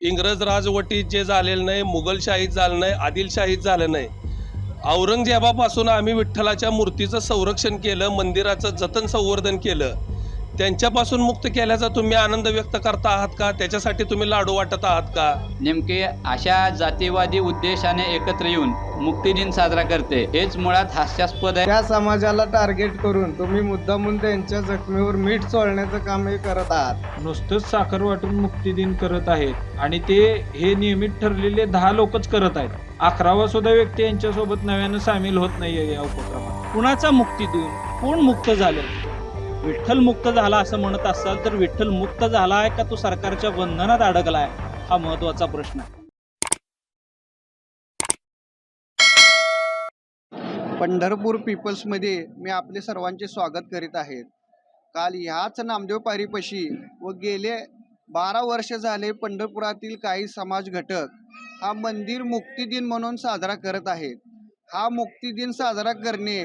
इंग्रज राजवटीत जे झालेलं नाही, मुघलशाहीत झालं नाही, आदिलशाहीत झालं नाही. औरंगजेबापासून आम्ही विठ्ठलाच्या मूर्तीचं संरक्षण केलं, मंदिराचं जतन संवर्धन केलं. त्यांच्यापासून मुक्त केल्याचा तुम्ही आनंद व्यक्त करता आहात का? त्याच्यासाठी तुम्ही लाडू वाटत आहात का? नेमके अशा जातीवादी उद्देशाने एकत्र येऊन मुक्तीदिन साजरा करते, हेच मुळात हास्यास्पद आहे. त्या समाजाला टार्गेट करून तुम्ही मुद्दामून त्यांच्या जखमेवर मीठ चोळण्याचं काम हे करत आहात. नुसतंच साखर वाटून मुक्तीदिन करत आहेत आणि ते हे नियमित ठरलेले 10 लोकच करत आहेत. 11वा सुद्धा व्यक्ती यांच्यासोबत नव्यानं सामील होत नाहीये या उपक्रमात. कुणाचा मुक्ती देऊन कोण मुक्त झालं? विठ्ठल मुक्त झाला असं म्हणत असाल तर विठ्ठल मुक्त झालाय का तो सरकारच्या बंधनात अडकलाय, हा महत्वाचा प्रश्न आहे. पंढरपूर पीपल्समध्ये मी आपले सर्वांचे स्वागत करीत आहे. काल ह्याच नामदेव पारीपाशी व गेले 12 वर्ष झाले पंढरपुरातील काही समाज घटक हा मंदिर मुक्तीदिन म्हणून साजरा करत आहेत. हा मुक्तीदिन साजरा करणे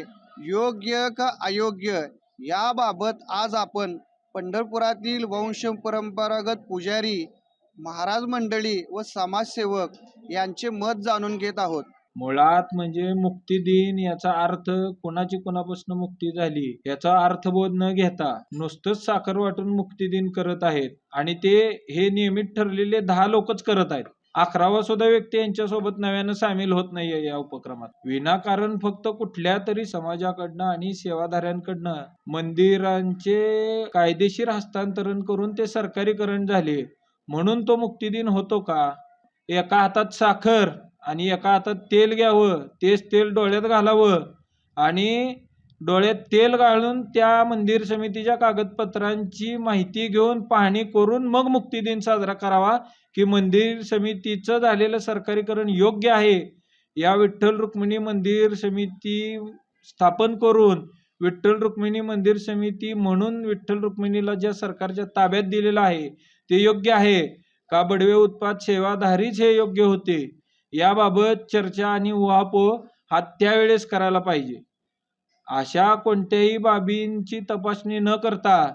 योग्य का अयोग्य याबाबत आज आपण पंढरपुरातील वंश परंपरागत पुजारी, महाराज मंडळी व समाजसेवक यांचे मत जाणून घेत आहोत. मुळात म्हणजे मुक्तीदिन याचा अर्थ कोणाची कोणापासून मुक्ती झाली याचा अर्थबोध न घेता नुसतंच साखर वाटून मुक्तीदिन करत आहेत आणि ते हे नियमित ठरलेले 10 लोकच करत आहेत. 11वा सुद्धा व्यक्ती यांच्यासोबत नव्यानं सामील होत नाहीये या उपक्रमात. विनाकारण फक्त कुठल्या तरी समाजाकडनं आणि सेवाधाऱ्यांकडनं मंदिरांचे कायदेशीर हस्तांतरण करून ते सरकारीकरण झाले म्हणून तो मुक्तीदिन होतो का? एका हातात साखर आणि एका हातात तेल घ्यावं, तेच तेल डोळ्यात घालावं आणि डोळ्यात तेल घालून त्या मंदिर समितीच्या कागदपत्रांची माहिती घेऊन पाहणी करून मग मुक्तीदिन साजरा करावा की मंदिर समितीचं झालेलं सरकारीकरण योग्य आहे. या विठ्ठल रुक्मिणी मंदिर समिती स्थापन करून विठ्ठल रुक्मिणी मंदिर समिती म्हणून विठ्ठल रुक्मिणीला ज्या सरकारच्या ताब्यात दिलेलं आहे ते योग्य आहे का बडवे उत्पाद सेवाधारीच हे योग्य होते, याबाबत चर्चा आणि उहापोह हा त्यावेळेस करायला पाहिजे. अशा कोणत्याही बाबींची तपासणी न करता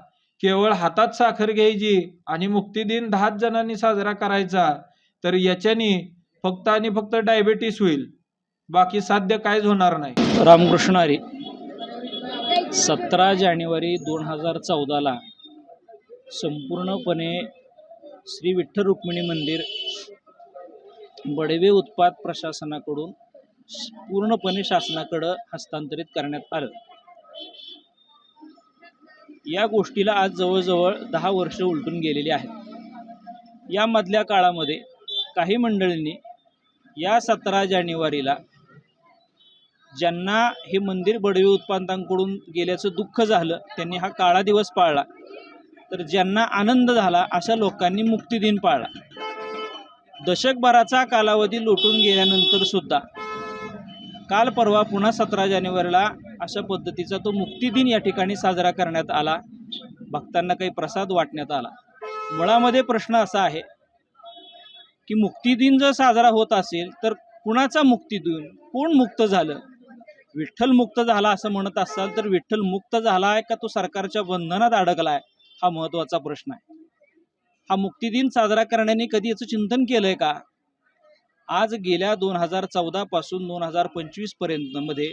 केवळ हातात साखर घ्यायची आणि मुक्तीदिन 10 जणांनी साजरा करायचा तर याच्याने फक्त आणि फक्त डायबिटीस होईल, बाकी साध्य काहीच होणार नाही. रामकृष्ण हरी. 17 जानेवारी 2014ला संपूर्णपणे श्री विठ्ठल रुक्मिणी मंदिर बडवे उत्पाद प्रशासनाकडून पूर्णपणे शासनाकडं हस्तांतरित करण्यात आलं. या गोष्टीला आज जवळजवळ 10 वर्ष उलटून गेलेली आहेत. यामधल्या काळामध्ये काही मंडळींनी या 17 जानेवारीला ज्यांना हे मंदिर बडवे उत्पादकांकडून गेल्याचं दुःख झालं त्यांनी हा काळा दिवस पाळला, तर ज्यांना आनंद झाला अशा लोकांनी मुक्तीदिन पाळला. दशकभराचा कालावधी लोटून गेल्यानंतर सुद्धा काल परवा पुन्हा 17 जानेवारीला अशा पद्धतीचा तो मुक्तीदिन या ठिकाणी साजरा करण्यात आला. भक्तांना काही प्रसाद वाटण्यात आला. मुळामध्ये प्रश्न असा आहे की मुक्तीदिन जर साजरा होत असेल तर कुणाचा मुक्तीदिन, कोण मुक्त झालं? विठ्ठल मुक्त झाला असं म्हणत असाल तर विठ्ठल मुक्त झाला आहे का तो सरकारच्या बंधनात अडकला आहे, हा महत्त्वाचा प्रश्न आहे. हा मुक्तीदिन साजरा करण्याने कधी याचं चिंतन केलंय का? आज गेल्या 2014 पासून 2025 पर्यंत मध्ये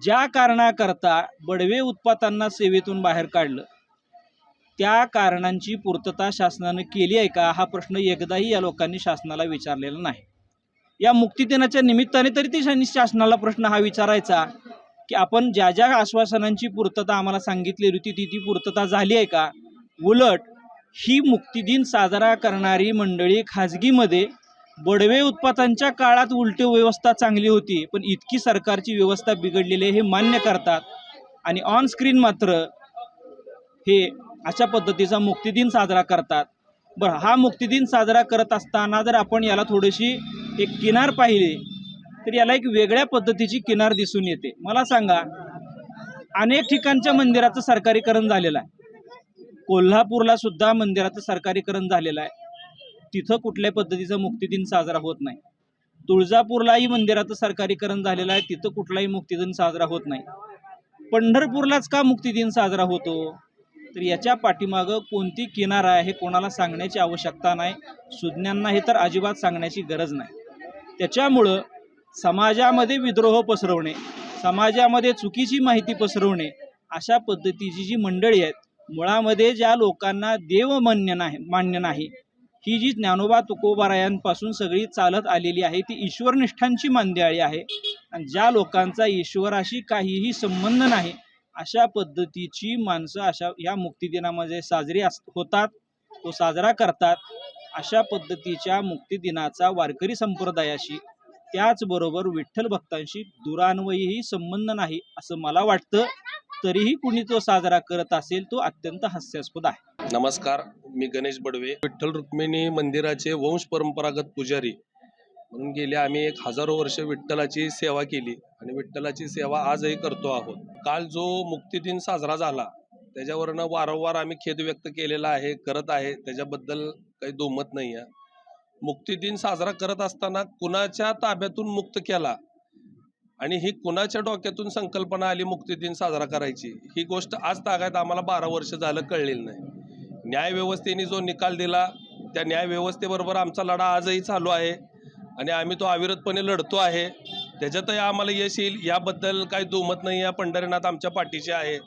ज्या कारणाकरता बडवे उत्पादकांना सेवेतून बाहेर काढलं त्या कारणांची पूर्तता शासनानं केली आहे का, हा प्रश्न एकदाही या लोकांनी शासनाला विचारलेला नाही. या मुक्तीदिनाच्या निमित्ताने तरी ती शासनाला प्रश्न हा विचारायचा की आपण ज्या ज्या आश्वासनांची पूर्तता आम्हाला सांगितलेली होती ती पूर्तता झाली आहे का? उलट ही मुक्तीदिन साजरा करणारी मंडळी खाजगीमध्ये बडवे उत्पादकांच्या काळात उलटी व्यवस्था चांगली होती पण इतकी सरकारची व्यवस्था बिघडलेली हे मान्य करतात आणि ऑन स्क्रीन मात्र हे अशा पद्धतीचा मुक्तीदिन साजरा करतात. बरं, हा मुक्तीदिन साजरा करत असताना जर आपण याला थोडीशी एक किनार पाहिली तर याला एक वेगळ्या पद्धतीची किनार दिसून येते. मला सांगा, अनेक ठिकाणच्या मंदिराचं सरकारीकरण झालेलं आहे. कोल्हापूरला सुद्धा मंदिराचं सरकारीकरण झालेलं आहे, तिथं कुठल्याही पद्धतीचा मुक्तीदिन साजरा होत नाही. तुळजापूरलाही मंदिराचं सरकारीकरण झालेलं आहे, तिथं कुठलाही मुक्तीदिन साजरा होत नाही. पंढरपूरलाच का मुक्तीदिन साजरा होतो? तर याच्या पाठीमागं कोणती किनार आहे हे कोणाला सांगण्याची आवश्यकता नाही. सुज्ञांना हे तर अजिबात सांगण्याची गरज नाही. त्याच्यामुळं समाजामध्ये विद्रोह पसरवणे, समाजामध्ये चुकीची माहिती पसरवणे, अशा पद्धतीची जी मंडळी आहेत, मुळामध्ये ज्या लोकांना देव मान्य नाही, ही जी ज्ञानोबा तुकोबारायांपासून सगळी चालत आलेली आहे ती ईश्वरनिष्ठांची मांदियाळी आहे. आणि ज्या लोकांचा ईश्वराशी काहीही संबंध नाही, अशा पद्धतीची माणसं अशा या मुक्तिदिनामध्ये साजरी होतात, तो साजरा करतात. अशा पद्धतीच्या मुक्तिदिनाचा वारकरी संप्रदायाशी, त्याचबरोबर विठ्ठल भक्तांशी दुरान्वयही संबंध नाही असं मला वाटतं. तरीही कुणी तो साजरा करत असेल तो अत्यंत हास्यास्पद आहे. नमस्कार, मी गणेश बडवे, विठ्ठल रुक्मिणी मंदिराचे वंश परंपरागत पुजारी म्हणून गेले आम्ही 1000 वर्ष विठ्ठलाची सेवा केली आणि विठ्ठलाची सेवा आजही करतो आहोत. काल जो मुक्तिदिन साजरा झाला त्याच्यावरनं वारंवार आम्ही खेद व्यक्त केलेला आहे, करत आहे, त्याच्याबद्दल काही दुमत नाही आहे. मुक्तिदिन साजरा करत असताना कुणाच्या ताब्यातून मुक्त केला आणि ही कुणाच्या डोक्यातून संकल्पना आली मुक्तिदिन साजरा करायची, ही गोष्ट आज तागायत आम्हाला 12 वर्ष झालं कळलेली नाही. न्यायव्यवस्थेने जो निकाल दिला त्या न्यायव्यवस्थेबरोबर आमचा लढा आजही चालू आहे आणि आम्ही तो अविरतपणे लढतो आहे. त्याच्यातही आम्हाला यश येईल याबद्दल काही दुमत नाही आहे. पंढरीनाथ आमच्या पाठीचे आहे.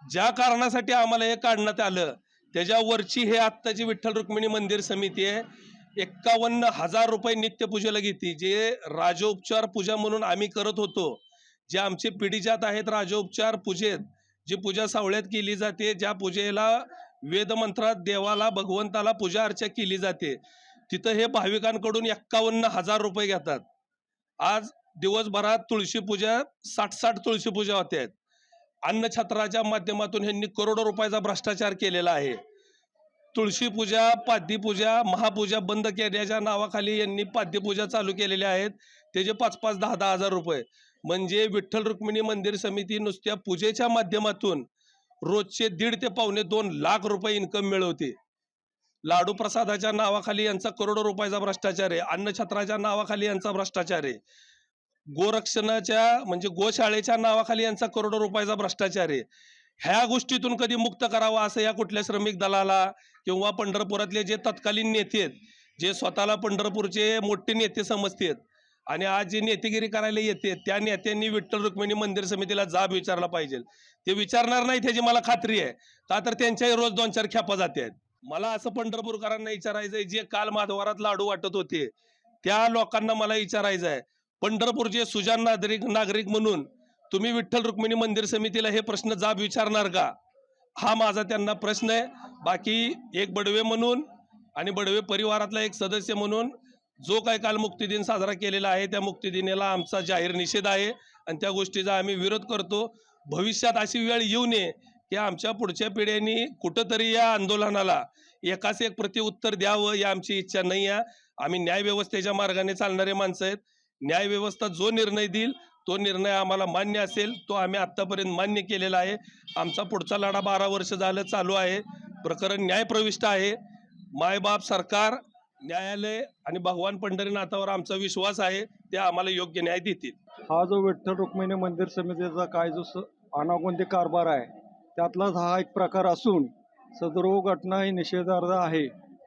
ज्या कारणासाठी आम्हाला हे काढण्यात आलं त्याच्यावरची हे आत्ताची विठ्ठल रुक्मिणी मंदिर समिती आहे. 51,000 रुपये नित्यपूजेला घेते. जे राजोपचार पूजा म्हणून आम्ही करत होतो, जे आमचे पिढीजात आहेत राजोपचार पूजेत, जी पूजा सावळ्यात केली जाते, ज्या पूजेला वेदमंत्रात देवाला भगवंताला पूजा अर्चा केली जाते, तिथं हे भाविकांकडून 51,000 रुपये घेतात. आज दिवसभरात तुळशी पूजा 60 तुळशी पूजा होत आहेत. अन्नछत्राच्या माध्यमातून ह्यांनी करोडो रुपयाचा भ्रष्टाचार केलेला आहे. तुळशी पूजा, पाद्यपूजा, महापूजा बंद करण्याच्या नावाखाली यांनी पाद्यपूजा चालू केलेल्या आहेत. त्याचे 5-5, 10-10 हजार रुपये. म्हणजे विठ्ठल रुक्मिणी मंदिर समिती नुसत्या पूजेच्या माध्यमातून रोजचे 1.5 ते पावणे 2 लाख रुपये इन्कम मिळवते. लाडू प्रसादाच्या नावाखाली यांचा करोडो रुपयाचा भ्रष्टाचार आहे. अन्नछत्राच्या नावाखाली यांचा भ्रष्टाचार आहे. गोरक्षणाच्या म्हणजे गोशाळेच्या नावाखाली यांचा करोडो रुपयाचा भ्रष्टाचार आहे. ह्या गोष्टीतून कधी मुक्त करावा असं या कुठल्या श्रमिक दलाला किंवा पंढरपुरातले जे तत्कालीन नेते आहेत, जे स्वतःला पंढरपूरचे मोठे नेते समजतात आणि आज जे नेतेगिरी करायला येते, त्या नेत्यांनी विठ्ठल रुक्मिणी मंदिर समितीला जाब विचारला पाहिजे. ते विचारणार नाही त्याची मला खात्री आहे, का तर त्यांच्याही रोज 2-4 खेपा जातात. मला असं पंढरपूरकरांना विचारायचं आहे, जे काल माधवारात लाडू वाटत होते त्या लोकांना मला विचारायचं आहे, पंढरपूरचे सुजाण नागरिक म्हणून तुम्ही विठ्ठल रुक्मिणी मंदिर समितीला हे प्रश्न जाब विचारणार का? हा माझा त्यांना प्रश्न आहे. बाकी एक बडवे म्हणून आणि बडवे परिवारातला एक सदस्य म्हणून जो काही काल मुक्तिदिन साजरा केलेला आहे त्या मुक्तिदिनाला आमचा जाहीर निषेध आहे आणि त्या गोष्टीचा आम्ही विरोध करतो. भविष्यात अशी वेळ येऊ नये की आमच्या पुढच्या पिढ्यांनी कुठंतरी या आंदोलनाला एकाच एक प्रत्युत्तर द्यावं, या आमची इच्छा नाही आहे. आम्ही न्यायव्यवस्थेच्या मार्गाने चालणारे माणसं आहेत. न्यायव्यवस्था जो निर्णय देईल तो निर्णय आम्हाला मान्य असेल, तो आम्ही आत्तापर्यंत मान्य केलेला आहे. आमचा पुढचा लढा 12 वर्ष झालं चालू आहे. प्रकरण न्यायप्रविष्ट आहे. मायबाप, सरकार, न्यायालय आणि भगवान पंढरीनाथावर आमचा विश्वास आहे, ते आम्हाला योग्य न्याय देतील. हा जो विठ्ठल रुक्मिणी मंदिर समितीचा काय जो अनागोंदी कारभार आहे त्यातलाच हा एक प्रकार असून सदर घटना ही निषेधार्ह आहे.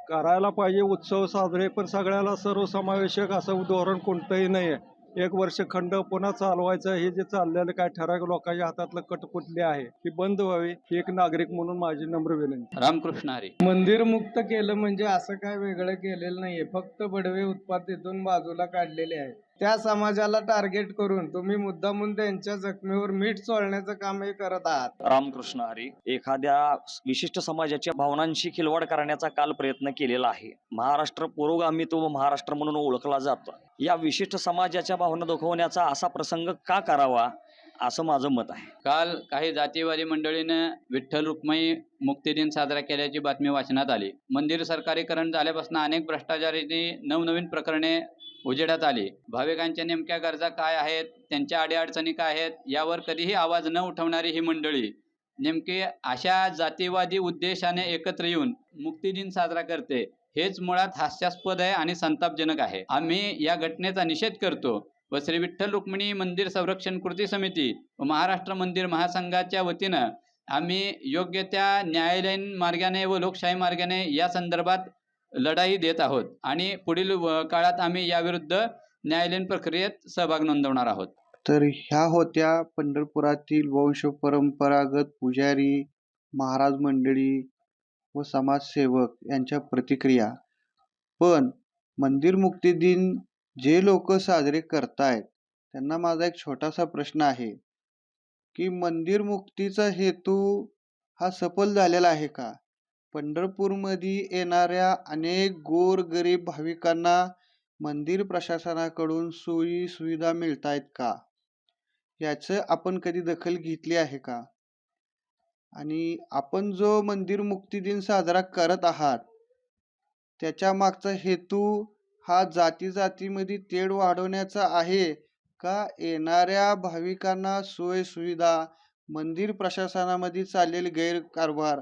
करायला पाहिजे उत्सव साजरे, पण सगळ्याला सर्वसमावेशक असं धोरण कोणतंही नाही आहे. 1 वर्ष खंड पुन्हा चालवायचं हे जे चाललेलं काय ठराविक लोकांच्या हातातलं कटपुतली आहे ही बंद व्हावी, ही एक नागरिक म्हणून माझी नम्र विनंती. रामकृष्ण हरी. मंदिर मुक्त केलं म्हणजे असं काय वेगळं केलेलं नाहीये, फक्त बडवे उत्पादितून बाजूला काढलेले आहे. त्या समाजाला टार्गेट करून तुम्ही मुद्दामून त्यांच्या जखमीवर मीठ चोळण्याचं काम हे करत आहात. रामकृष्ण हरी. एखाद्या विशिष्ट समाजाच्या भावनांशी खिलवाड करण्याचा काल प्रयत्न केलेला आहे. महाराष्ट्र पुरोगामी तो महाराष्ट्र म्हणून ओळखला जातो. या विशिष्ट समाजाच्या भावना दुखवण्याचा असा प्रसंग का करावा असं माझं मत आहे. काल काही जातीवादी मंडळीनं विठ्ठल रुक्मिणी मुक्तिदिन साजरा केल्याची बातमी वाचनात आली. मंदिर सरकारीकरण झाल्यापासून अनेक भ्रष्टाचाराची नवनवीन प्रकरणे उजेडात आली. भाविकांच्या नेमक्या गरजा काय आहेत, त्यांच्या अडीअडचणी काय आहेत यावर कधीही आवाज न उठवणारी ही मंडळी नेमके अशा जातीवादी उद्देशाने एकत्र येऊन मुक्तिदिन साजरा करते, हेच मुळात हास्यास्पद आहे आणि संतापजनक आहे. आम्ही या घटनेचा निषेध करतो व श्री विठ्ठल रुक्मिणी मंदिर संरक्षण कृती समिती व महाराष्ट्र मंदिर महासंघाच्या वतीनं आम्ही योग्य त्या न्यायालयीन मार्गाने व लोकशाही मार्गाने या संदर्भात लढाई देत आहोत आणि पुढील काळात आम्ही याविरुद्ध न्यायालयीन प्रक्रियेत सहभाग नोंदवणार आहोत. तर ह्या होत्या पंढरपुरातील वंश परंपरागत पुजारी, महाराज मंडळी व समाजसेवक यांच्या प्रतिक्रिया. पण मंदिर मुक्ती दिन जे लोक साजरे करतायत त्यांना माझा एक छोटासा प्रश्न आहे की मंदिर मुक्तीचा हेतू हा सफल झालेला आहे का? पंढरपूरमध्ये येणाऱ्या अनेक गोरगरीब भाविकांना मंदिर प्रशासनाकडून सोयी सुविधा मिळतायत का? याचं आपण कधी दखल घेतली आहे का? आणि आपण जो मंदिर मुक्ती दिन साजरा करत आहात त्याच्या मागचा हेतू हा जाती जातीमध्ये तेढ वाढवण्याचा आहे का येणाऱ्या भाविकांना सोय सुविधा, मंदिर प्रशासनामध्ये चाललेले गैरकारभार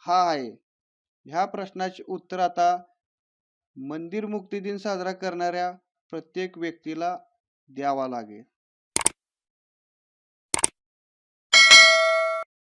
हा आहे? ह्या प्रश्नाचे उत्तर आता मंदिर मुक्ती दिन साजरा करणाऱ्या प्रत्येक व्यक्तीला द्यावा लागेल.